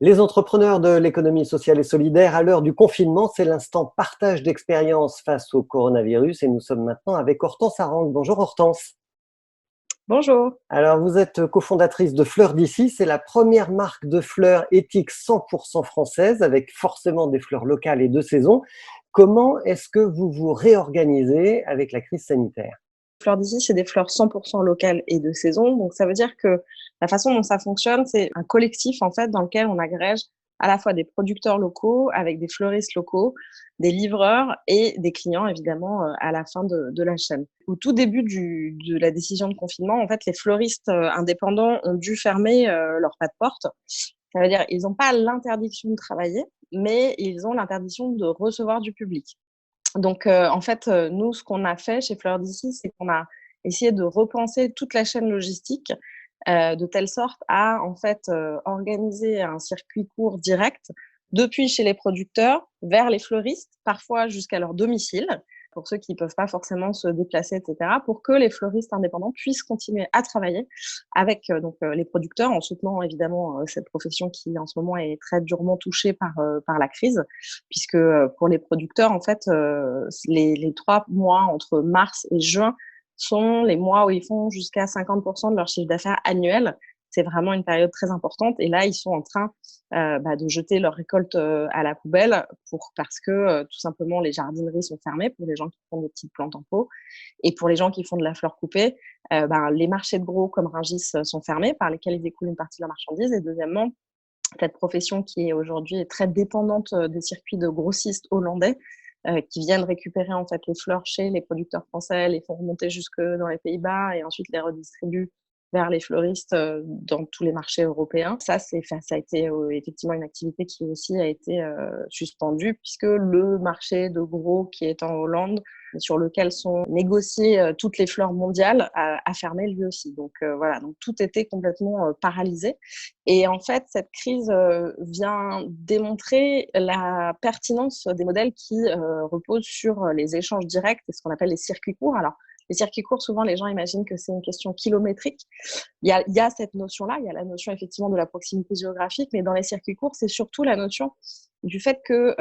Les entrepreneurs de l'économie sociale et solidaire, à l'heure du confinement, c'est l'instant partage d'expériences face au coronavirus et nous sommes maintenant avec Hortense Arang. Bonjour Hortense. Bonjour. Alors vous êtes cofondatrice de Fleurs d'ici, c'est la première marque de fleurs éthiques 100% française avec forcément des fleurs locales et de saison. Comment est-ce que vous vous réorganisez avec la crise sanitaire? Fleurs d'ici, c'est des fleurs 100% locales et de saison. Donc, ça veut dire que la façon dont ça fonctionne, c'est un collectif, en fait, dans lequel on agrège à la fois des producteurs locaux avec des fleuristes locaux, des livreurs et des clients, évidemment, à la fin de la chaîne. Au tout début de la décision de confinement, en fait, les fleuristes indépendants ont dû fermer leurs pas de porte. Ça veut dire ils n'ont pas l'interdiction de travailler, mais ils ont l'interdiction de recevoir du public. Donc, en fait, nous, ce qu'on a fait chez Fleurs d'ici, c'est qu'on a essayé de repenser toute la chaîne logistique, de telle sorte à, en fait, organiser un circuit court direct depuis chez les producteurs vers les fleuristes, parfois jusqu'à leur domicile, pour ceux qui ne peuvent pas forcément se déplacer, et cetera, pour que les fleuristes indépendants puissent continuer à travailler avec les producteurs, en soutenant évidemment cette profession qui, en ce moment, est très durement touchée par la crise, puisque pour les producteurs, en fait, les 3 mois entre mars et juin sont les mois où ils font jusqu'à 50% de leur chiffre d'affaires annuel. C'est vraiment une période très importante. Et là, ils sont en train de jeter leur récolte à la poubelle parce que tout simplement, les jardineries sont fermées pour les gens qui font des petites plantes en pot. Et pour les gens qui font de la fleur coupée, les marchés de gros comme Rungis sont fermés, par lesquels ils écoulent une partie de leur marchandise. Et deuxièmement, cette profession qui est aujourd'hui très dépendante des circuits de grossistes hollandais qui viennent récupérer en fait les fleurs chez les producteurs français, les font remonter jusque dans les Pays-Bas et ensuite les redistribuent vers les fleuristes dans tous les marchés européens. Ça a été effectivement une activité qui aussi a été suspendue puisque le marché de gros qui est en Hollande, sur lequel sont négociées toutes les fleurs mondiales, a fermé lui aussi. Donc voilà, donc tout était complètement paralysé. Et en fait, cette crise vient démontrer la pertinence des modèles qui reposent sur les échanges directs et ce qu'on appelle les circuits courts. Alors, les circuits courts, souvent, les gens imaginent que c'est une question kilométrique. Il y a cette notion-là, il y a la notion effectivement de la proximité géographique, mais dans les circuits courts, c'est surtout la notion du fait que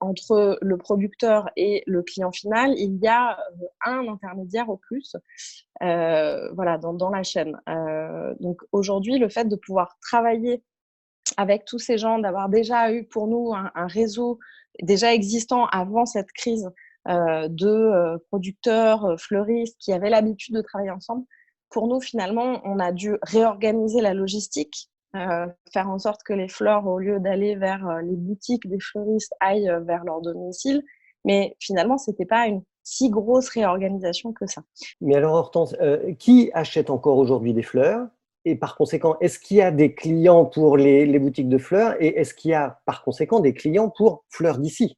entre le producteur et le client final, il y a un intermédiaire au plus dans la chaîne. Donc aujourd'hui, le fait de pouvoir travailler avec tous ces gens, d'avoir déjà eu pour nous un réseau déjà existant avant cette crise de producteurs, fleuristes qui avaient l'habitude de travailler ensemble. Pour nous, finalement, on a dû réorganiser la logistique, faire en sorte que les fleurs, au lieu d'aller vers les boutiques des fleuristes, aillent vers leur domicile. Mais finalement, ce n'était pas une si grosse réorganisation que ça. Mais alors Hortense, qui achète encore aujourd'hui des fleurs? Et par conséquent, est-ce qu'il y a des clients pour les boutiques de fleurs et est-ce qu'il y a par conséquent des clients pour Fleurs d'ici?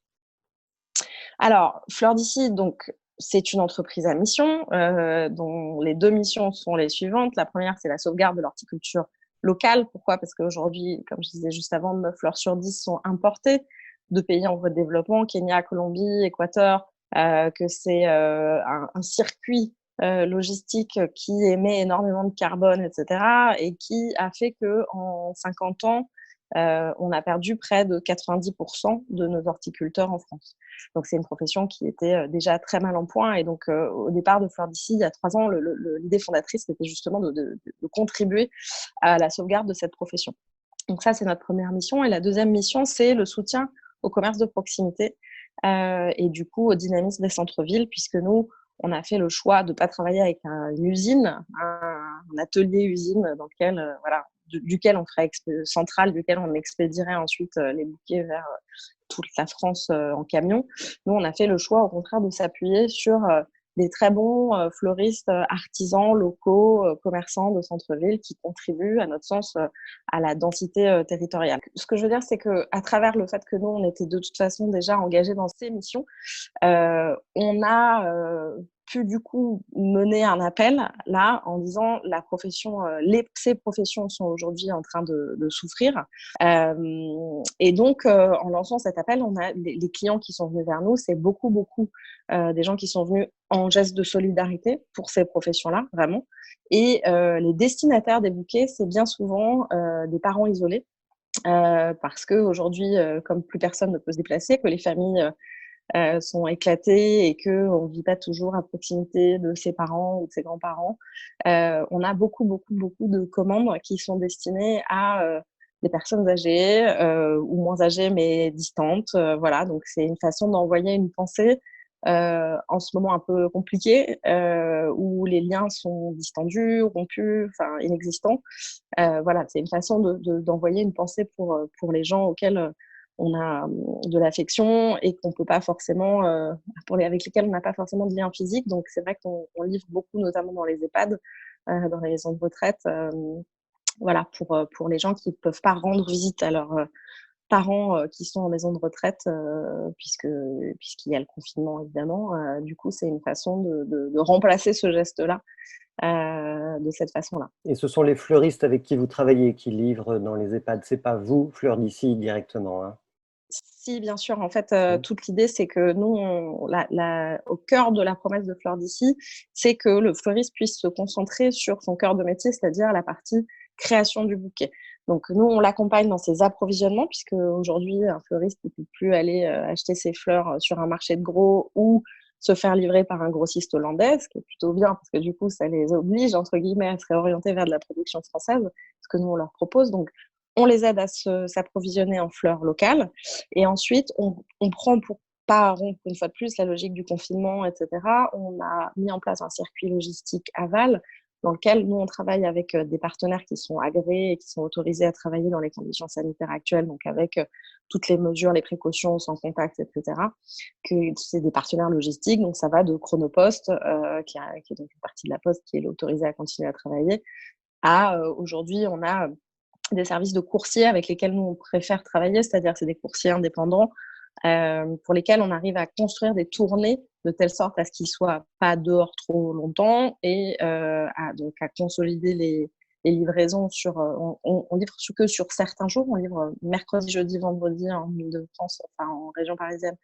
Alors, Fleurs d'ici, donc, c'est une entreprise à mission dont les 2 missions sont les suivantes. La première, c'est la sauvegarde de l'horticulture locale. Pourquoi? Parce qu'aujourd'hui, comme je disais juste avant, 9 fleurs sur 10 sont importées de pays en voie de développement, Kenya, Colombie, Équateur, que c'est un circuit logistique qui émet énormément de carbone, etc., et qui a fait qu'en 50 ans, on a perdu près de 90% de nos horticulteurs en France. Donc, c'est une profession qui était déjà très mal en point. Et donc, au départ de Fleurs d'ici, il y a 3 ans, l'idée fondatrice, c'était justement de contribuer à la sauvegarde de cette profession. Donc, ça, c'est notre première mission. Et la deuxième mission, c'est le soutien au commerce de proximité et du coup, au dynamisme des centres-villes, puisque nous, on a fait le choix de ne pas travailler avec une usine, un atelier-usine dans lequel, duquel on ferait centrale, duquel on expédierait ensuite les bouquets vers toute la France en camion. Nous, on a fait le choix, au contraire, de s'appuyer sur des très bons fleuristes artisans locaux, commerçants de centre-ville qui contribuent, à notre sens, à la densité territoriale. Ce que je veux dire, c'est qu'à travers le fait que nous, on était de toute façon déjà engagés dans ces missions, on a pu du coup mener un appel là en disant la profession, ces professions sont aujourd'hui en train de souffrir. Et donc, en lançant cet appel, on a les clients qui sont venus vers nous, c'est beaucoup des gens qui sont venus en geste de solidarité pour ces professions-là, vraiment. Et les destinataires des bouquets, c'est bien souvent des parents isolés parce qu'aujourd'hui, comme plus personne ne peut se déplacer, que les familles sont éclatées et qu'on ne vit pas toujours à proximité de ses parents ou de ses grands-parents, on a beaucoup, beaucoup, beaucoup de commandes qui sont destinées à des personnes âgées ou moins âgées mais distantes. Voilà, donc c'est une façon d'envoyer une pensée en ce moment un peu compliqué où les liens sont distendus, rompus, enfin inexistants. Voilà, c'est une façon d'envoyer une pensée pour les gens auxquels on a de l'affection et qu'on peut pas forcément, avec lesquels on n'a pas forcément de lien physique. Donc c'est vrai qu'on livre beaucoup, notamment dans les EHPAD, dans les maisons de retraite, voilà, pour les gens qui peuvent pas rendre visite à leurs parents qui sont en maison de retraite, puisqu'il y a le confinement évidemment. Du coup, c'est une façon de remplacer ce geste-là de cette façon-là. Et ce sont les fleuristes avec qui vous travaillez qui livrent dans les EHPAD, c'est pas vous, Fleur d'ici, directement, hein? Si, bien sûr. En fait, Mmh. toute l'idée, c'est que nous, au cœur de la promesse de Fleur d'ici, c'est que le fleuriste puisse se concentrer sur son cœur de métier, c'est-à-dire la partie création du bouquet. Donc nous, on l'accompagne dans ses approvisionnements, puisque aujourd'hui, un fleuriste ne peut plus aller acheter ses fleurs sur un marché de gros ou se faire livrer par un grossiste hollandais, ce qui est plutôt bien, parce que du coup, ça les oblige, entre guillemets, à se réorienter vers de la production française, ce que nous, on leur propose. Donc, on les aide à s'approvisionner en fleurs locales. Et ensuite, on prend pour pas rompre une fois de plus la logique du confinement, etc. On a mis en place un circuit logistique aval dans lequel nous, on travaille avec des partenaires qui sont agréés et qui sont autorisés à travailler dans les conditions sanitaires actuelles, donc avec toutes les mesures, les précautions, sans contact, etc. C'est des partenaires logistiques, donc ça va de Chronopost, qui est donc une partie de la Poste qui est autorisée à continuer à travailler, à aujourd'hui, on a des services de coursiers avec lesquels nous, on préfère travailler, c'est-à-dire c'est des coursiers indépendants pour lesquels on arrive à construire des tournées de telle sorte à ce qu'ils soient pas dehors trop longtemps et donc à consolider les livraisons sur. On livre que sur certains jours, on livre mercredi, jeudi, vendredi en Ile-de-France, enfin en région parisienne,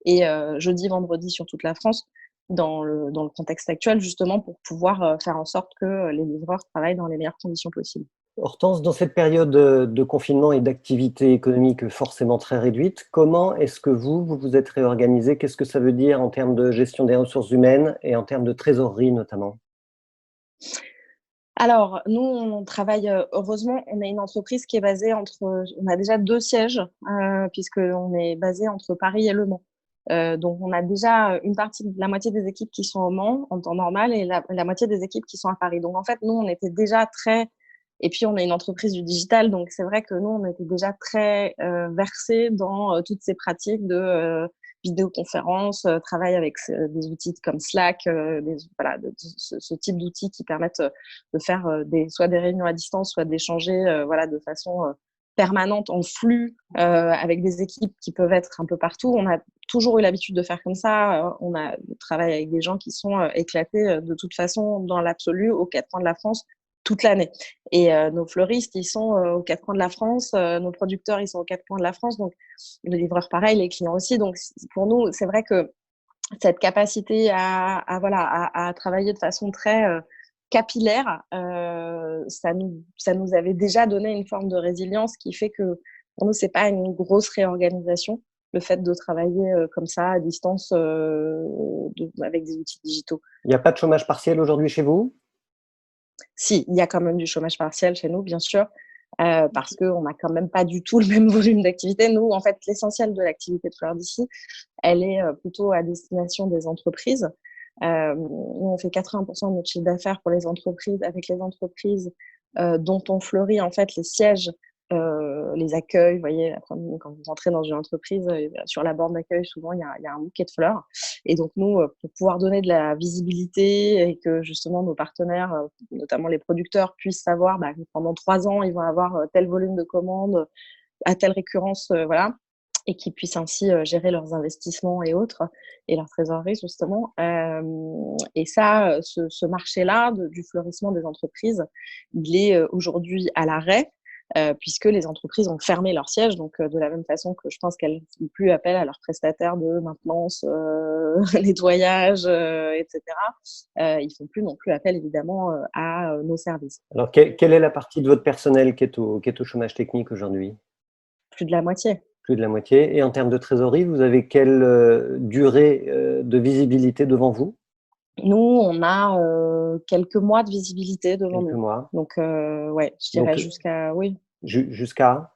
et jeudi, vendredi sur toute la France. Dans le contexte actuel, justement, pour pouvoir faire en sorte que les livreurs travaillent dans les meilleures conditions possibles. Hortense, dans cette période de confinement et d'activité économique forcément très réduite, comment est-ce que vous vous êtes réorganisé? Qu'est-ce que ça veut dire en termes de gestion des ressources humaines et en termes de trésorerie notamment? Alors, nous, on travaille, heureusement, on est une entreprise qui est basée on a déjà 2 sièges, puisqu'on est basé entre Paris et Le Mans. Donc on a déjà une partie de la moitié des équipes qui sont au Mans en temps normal et la moitié des équipes qui sont à Paris. Donc en fait, nous, on était déjà très et puis on est une entreprise du digital, donc c'est vrai que nous, on était déjà très, versés dans, toutes ces pratiques de, vidéoconférence, travail avec des outils comme Slack, voilà, ce type d'outils qui permettent de faire soit des réunions à distance, soit d'échanger voilà, de façon permanente en flux avec des équipes qui peuvent être un peu partout. On a toujours eu l'habitude de faire comme ça. On a travaillé avec des gens qui sont éclatés de toute façon dans l'absolu aux quatre coins de la France toute l'année. Et nos fleuristes, ils sont aux quatre coins de la France, nos producteurs, ils sont aux quatre coins de la France, donc les livreurs pareil, les clients aussi. Donc pour nous, c'est vrai que cette capacité voilà, à travailler de façon très capillaire, ça nous avait déjà donné une forme de résilience qui fait que pour nous, c'est pas une grosse réorganisation, le fait de travailler comme ça à distance avec des outils digitaux. Il n'y a pas de chômage partiel aujourd'hui chez vous? Si, il y a quand même du chômage partiel chez nous, bien sûr, parce qu'on n'a quand même pas du tout le même volume d'activité. Nous, en fait, l'essentiel de l'activité de Fleur d'ici, elle est plutôt à destination des entreprises. Nous, on fait 80% de notre chiffre d'affaires pour les entreprises, avec les entreprises dont on fleurit en fait les sièges, les accueils. Vous voyez, après, quand vous rentrez dans une entreprise, sur la borne d'accueil, souvent, il y a un bouquet de fleurs. Et donc, nous, pour pouvoir donner de la visibilité et que justement nos partenaires, notamment les producteurs, puissent savoir que pendant 3 ans, ils vont avoir tel volume de commandes à telle récurrence, voilà, et qu'ils puissent ainsi gérer leurs investissements et autres, et leur trésorerie justement. Et ça, ce marché-là du fleurissement des entreprises, il est aujourd'hui à l'arrêt, puisque les entreprises ont fermé leur siège. Donc, de la même façon que je pense qu'elles ne font plus appel à leurs prestataires de maintenance, nettoyage, etc. Ils ne font plus non plus appel évidemment à nos services. Alors, quelle est la partie de votre personnel qui est au chômage technique aujourd'hui? Plus de la moitié. Plus de la moitié. Et en termes de trésorerie, vous avez quelle durée de visibilité devant vous? Nous, on a quelques mois de visibilité devant Quelques nous. mois. Donc, ouais, je dirais Donc, jusqu'à oui, jusqu'à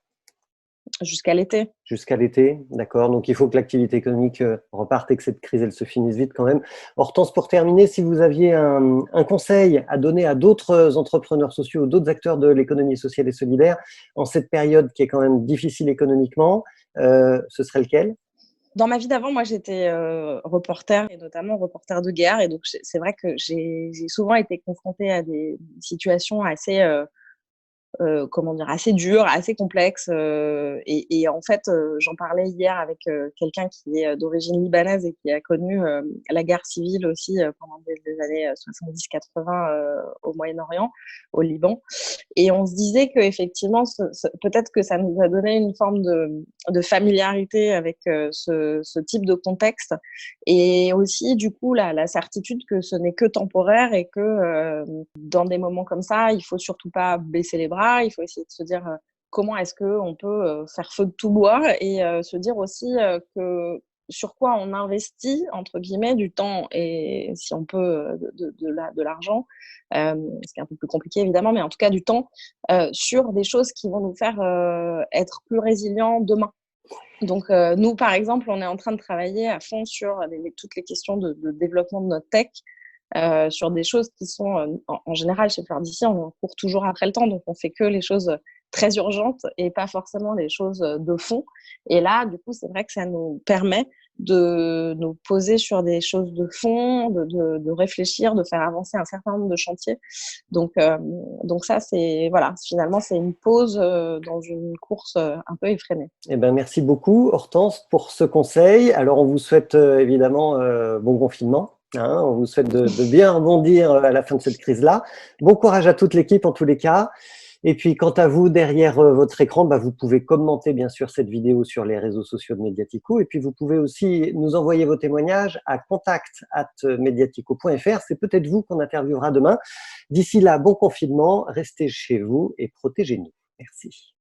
jusqu'à l'été. jusqu'à l'été, d'accord. Donc, il faut que l'activité économique reparte et que cette crise, elle se finisse vite quand même. Hortense, pour terminer, si vous aviez un conseil à donner à d'autres entrepreneurs sociaux, d'autres acteurs de l'économie sociale et solidaire en cette période qui est quand même difficile économiquement, ce serait lequel? Dans ma vie d'avant, moi, j'étais reporter et notamment reporter de guerre et donc c'est vrai que j'ai souvent été confrontée à des situations assez, comment dire? Assez dur, assez complexe, et en fait, j'en parlais hier avec, quelqu'un qui est, d'origine libanaise et qui a connu, la guerre civile aussi, pendant des années, 70-80, au Moyen-Orient, au Liban et on se disait qu'effectivement ce peut-être que ça nous a donné une forme de familiarité avec, ce type de contexte et aussi du coup la certitude que ce n'est que temporaire et que, dans des moments comme ça, il faut surtout pas baisser les bras. Il faut essayer de se dire, comment est-ce qu'on peut, faire feu de tout bois et se dire aussi, que sur quoi on «investit» entre guillemets du temps et si on peut, de l'argent, ce qui est un peu plus compliqué évidemment, mais en tout cas du temps, sur des choses qui vont nous faire, être plus résilients demain. Donc, nous, par exemple, on est en train de travailler à fond sur toutes les questions de développement de notre tech, sur des choses qui sont, en général chez Fleur d'ici, on court toujours après le temps, donc on fait que les choses très urgentes et pas forcément les choses, de fond. Et là, du coup, c'est vrai que ça nous permet de nous poser sur des choses de fond, de réfléchir, de faire avancer un certain nombre de chantiers. Donc ça, c'est voilà, finalement, c'est une pause, dans une course, un peu effrénée. Eh ben, merci beaucoup, Hortense, pour ce conseil. Alors, on vous souhaite évidemment bon confinement. Hein, on vous souhaite de bien rebondir à la fin de cette crise-là. Bon courage à toute l'équipe en tous les cas. Et puis, quant à vous, derrière votre écran, bah, vous pouvez commenter bien sûr cette vidéo sur les réseaux sociaux de Mediatico. Et puis, vous pouvez aussi nous envoyer vos témoignages à contact@mediatico.fr. C'est peut-être vous qu'on interviewera demain. D'ici là, bon confinement, restez chez vous et protégez-nous. Merci.